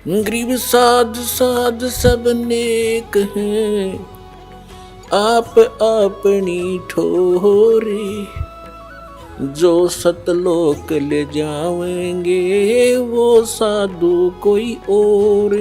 गरीब साध साध सब नेक हैं, आप अपनी ठोरे, जो सतलोक ले जाएंगे वो साधु कोई और।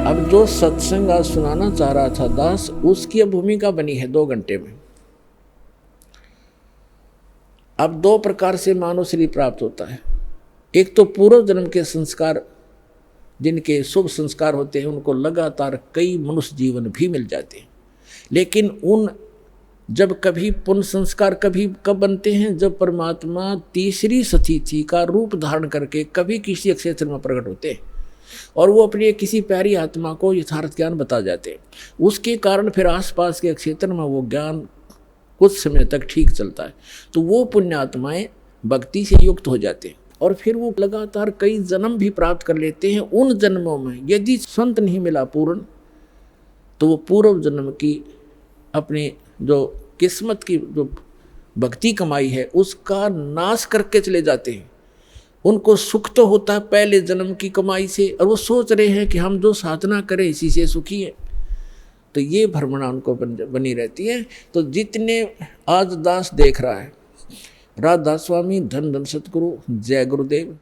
अब जो सत्संग आज सुनाना चाह रहा था दास, उसकी अब भूमिका बनी है 2 घंटे में। अब 2 प्रकार से मानव शरीर प्राप्त होता है। एक तो पूर्व जन्म के संस्कार, जिनके शुभ संस्कार होते हैं, उनको लगातार कई मनुष्य जीवन भी मिल जाते हैं। लेकिन उन जब कभी पुण्य संस्कार कभी कब बनते हैं, जब परमात्मा तीसरी सतिथि का रूप धारण करके कभी किसी क्षेत्र में प्रकट होते हैं और वो अपनी किसी प्यारी आत्मा को यथार्थ ज्ञान बता जाते हैं। उसके कारण फिर आसपास के क्षेत्र में वो ज्ञान कुछ समय तक ठीक चलता है। तो वो पुण्यात्माएं भक्ति से युक्त हो जाते हैं और फिर वो लगातार कई जन्म भी प्राप्त कर लेते हैं। उन जन्मों में यदि संत नहीं मिला पूर्ण, तो वो पूर्व जन्म की अपनी जो किस्मत की जो भक्ति कमाई है उसका नाश करके चले जाते हैं। उनको सुख तो होता है पहले जन्म की कमाई से, और वो सोच रहे हैं कि हम जो साधना करें इसी से सुखी है। तो ये भ्रमणा उनको बनी रहती है। तो जितने आज दास देख रहा है, राधा स्वामी, धन धन सतगुरु, जय गुरुदेव,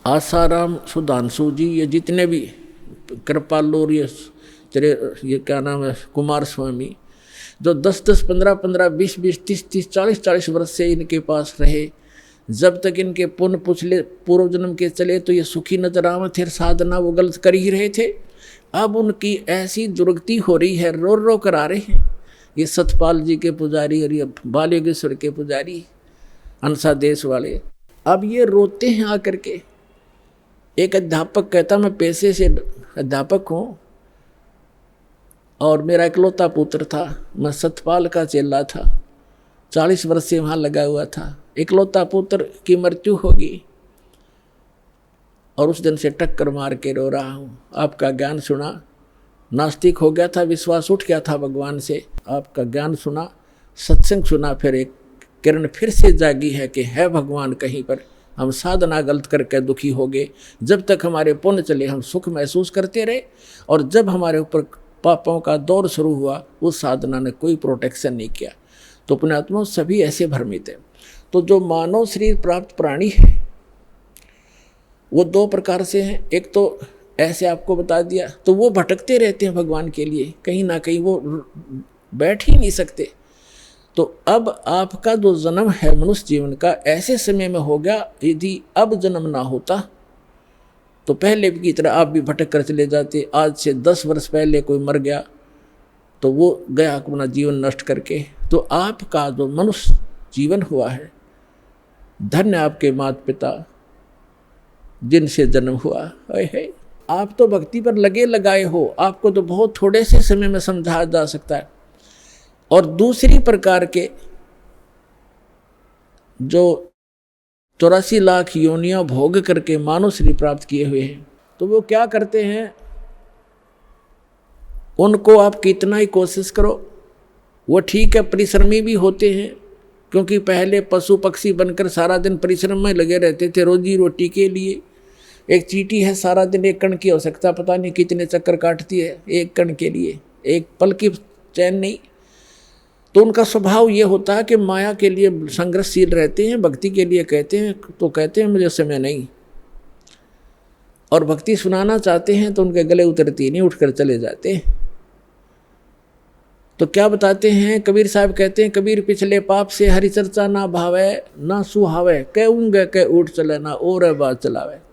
आसाराम, सुधांशु जी, ये जितने भी कृपालुर, ये क्या नाम है, कुमार स्वामी, जो 10-10, 15-15, 20-20, 30-30, 40-40 वर्ष से इनके पास रहे, जब तक इनके पुण्य पुछले पूर्व जन्म के चले तो ये सुखी नजर आवे थे। साधना वो गलत कर ही रहे थे। अब उनकी ऐसी दुर्गति हो रही है, रो रो कर आ रहे हैं। ये सतपाल जी के पुजारी और ये बालयोगेश्वर के पुजारी, अंसा देश वाले, अब ये रोते हैं आकर के। एक अध्यापक कहता मैं पेशे से अध्यापक हूँ और मेरा इकलौता पुत्र था, मैं सतपाल का चेला था, 40 वर्ष से वहाँ लगा हुआ था। इकलौता पुत्र की मृत्यु होगी और उस दिन से टक्कर मार के रो रहा हूँ। आपका ज्ञान सुना, नास्तिक हो गया था, विश्वास उठ गया था भगवान से। आपका ज्ञान सुना, सत्संग सुना, फिर एक किरण फिर से जागी है कि है भगवान कहीं पर। हम साधना गलत करके दुखी हो गए। जब तक हमारे पुण्य चले हम सुख महसूस करते रहे, और जब हमारे ऊपर पापों का दौर शुरू हुआ उस साधना ने कोई प्रोटेक्शन नहीं किया। तो पुण्यात्मा सभी ऐसे भ्रमित हैं। तो जो मानव शरीर प्राप्त प्राणी है वो 2 प्रकार से हैं। एक तो ऐसे आपको बता दिया, तो वो भटकते रहते हैं भगवान के लिए, कहीं ना कहीं वो बैठ ही नहीं सकते। तो अब आपका जो जन्म है मनुष्य जीवन का ऐसे समय में हो गया, यदि अब जन्म ना होता तो पहले की तरह आप भी भटक कर चले जाते। आज से 10 वर्ष पहले कोई मर गया तो वो गया अपना जीवन नष्ट करके। तो आपका जो मनुष्य जीवन हुआ है, धन्य आपके माता पिता जिनसे जन्म हुआ है। आप तो भक्ति पर लगे लगाए हो, आपको तो बहुत थोड़े से समय में समझाया जा सकता है। और दूसरी प्रकार के जो 84 लाख योनियां भोग करके मानव शरीर प्राप्त किए हुए हैं, तो वो क्या करते हैं, उनको आप कितना ही कोशिश करो, वो ठीक है परिश्रमी भी होते हैं, क्योंकि पहले पशु पक्षी बनकर सारा दिन परिश्रम में लगे रहते थे रोजी रोटी के लिए। एक चींटी है सारा दिन एक कण की आवश्यकता पता नहीं कितने चक्कर काटती है एक कण के लिए, एक पल की चैन नहीं। तो उनका स्वभाव ये होता है कि माया के लिए संघर्षशील रहते हैं, भक्ति के लिए कहते हैं तो कहते हैं मुझे समय नहीं, और भक्ति सुनाना चाहते हैं तो उनके गले उतरती नहीं, उठकर चले जाते हैं। तो क्या बताते हैं कबीर साहब, कहते हैं कबीर पिछले पाप से हरि चर्चा ना भावे ना सुहावे, कहूँगे कह उठ चले ना और बात चलावे।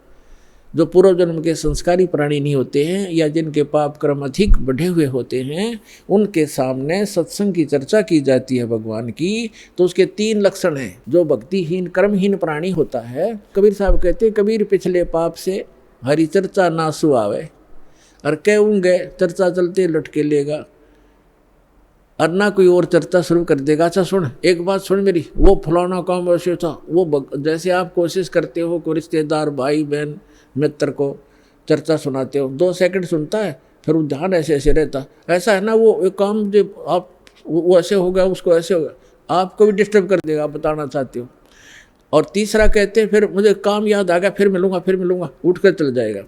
जो पूर्व जन्म के संस्कारी प्राणी नहीं होते हैं या जिनके पाप कर्म अधिक बढ़े हुए होते हैं, उनके सामने सत्संग की चर्चा की जाती है भगवान की, तो उसके 3 लक्षण हैं। जो भक्तिहीन कर्महीन प्राणी होता है, कबीर साहब कहते हैं कबीर पिछले पाप से हरि चर्चा ना सुहावे, और कहूँगे चर्चा चलते लटके लेगा, और ना कोई और चर्चा शुरू कर देगा। अच्छा सुन, एक बात सुन मेरी, वो फलाना काम ऐसे था, वो जैसे आप कोशिश करते हो कोई रिश्तेदार भाई बहन मित्र को चर्चा सुनाते हो, 2 सेकंड सुनता है, फिर वो ध्यान ऐसे ऐसे रहता, ऐसा है ना वो एक काम जो आप वो ऐसे होगा, उसको ऐसे होगा, आपको भी डिस्टर्ब कर देगा, आप बताना चाहते हो। और तीसरा कहते हैं फिर मुझे काम याद आ गया, फिर मिलूंगा, उठ कर चल जाएगा।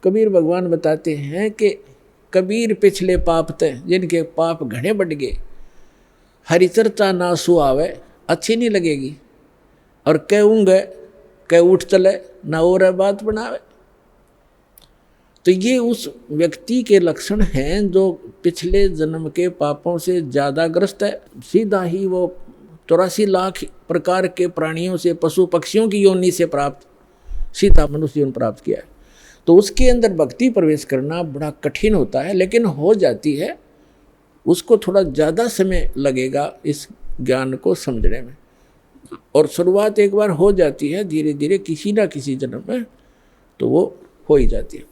कबीर भगवान बताते हैं कि कबीर पिछले पाप तय, जिनके पाप घने बढ़ गए, हरि चर्चा ना सुआवे, अच्छी नहीं लगेगी, और कहूँगे कह उठ चले ना और बात बनावे। तो ये उस व्यक्ति के लक्षण हैं जो पिछले जन्म के पापों से ज़्यादा ग्रस्त है। सीधा ही वो 84 लाख प्रकार के प्राणियों से, पशु पक्षियों की योनि से प्राप्त सीधा मनुष्य जीवन प्राप्त किया है। तो उसके अंदर भक्ति प्रवेश करना बड़ा कठिन होता है, लेकिन हो जाती है। उसको थोड़ा ज़्यादा समय लगेगा इस ज्ञान को समझने में, और शुरुआत एक बार हो जाती है, धीरे धीरे किसी ना किसी जन्म में तो वो हो ही जाती है।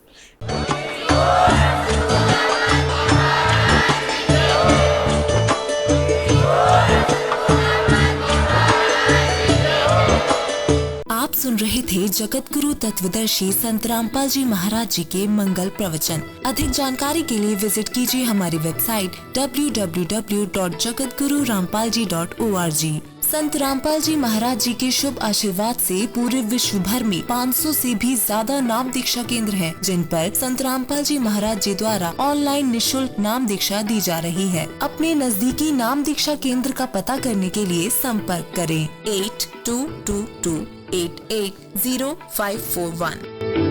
आप सुन रहे थे जगत गुरु तत्वदर्शी संत रामपाल जी महाराज जी के मंगल प्रवचन। अधिक जानकारी के लिए विजिट कीजिए हमारी वेबसाइट www.jagatgururampalji.org। संत रामपाल जी महाराज जी के शुभ आशीर्वाद से पूरे विश्व भर में 500 से भी ज्यादा नाम दीक्षा केंद्र हैं, जिन पर संत रामपाल जी महाराज जी द्वारा ऑनलाइन निशुल्क नाम दीक्षा दी जा रही है। अपने नजदीकी नाम दीक्षा केंद्र का पता करने के लिए संपर्क करें 8222880541।